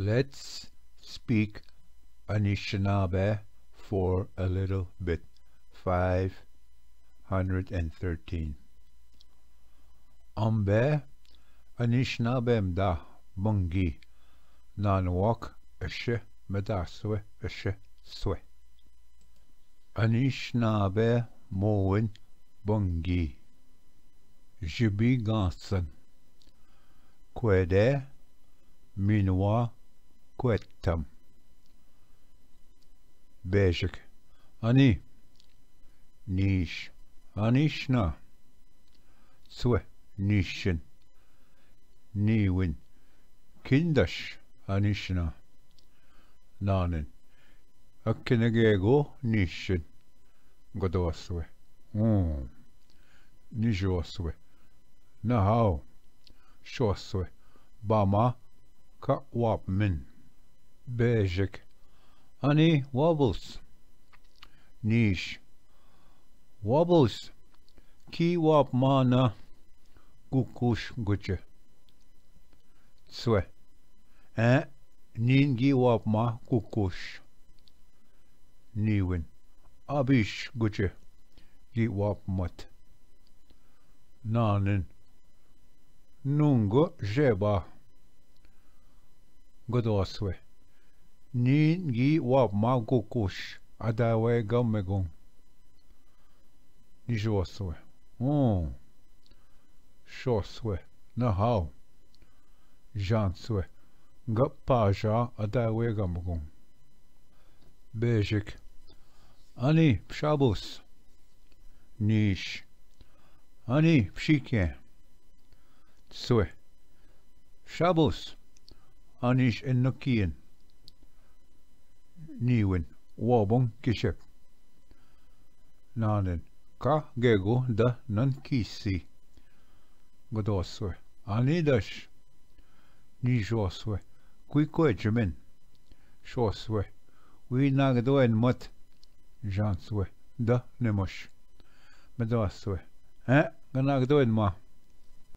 Let's speak Anishinaabe for a little bit. 513. Ambe Anishinaabemdaa bungi nanwak ashe medaswe ashe swe. Anishinaabemowin bungi jibi gansan kwede minwa kwetam bejik ani nish anishna swe nishin niwin kindash anishna nanin akkenegego nishin godoswe nijoswe nahau shoswe bama ka wapmin bejik ani wobbles nish wobbles ki wap mana kukush guche swe ningi wap ma kukush niwin abish guche gi wap mat nanin nungo jeba godoswe ningi wap ma kukush adawe gamegung nijoswe shoswe nahau janswe gapaja adawe gamegung bejik ani pshabus nish ani pshike swe shabus anish enokian niwin wobong kishek nanen ka gego da nan kisi godoswe ani dash nijoswe kwikwejimin shoswe we nagdoen mat janswe da nemosh medaswe ganagdoen ma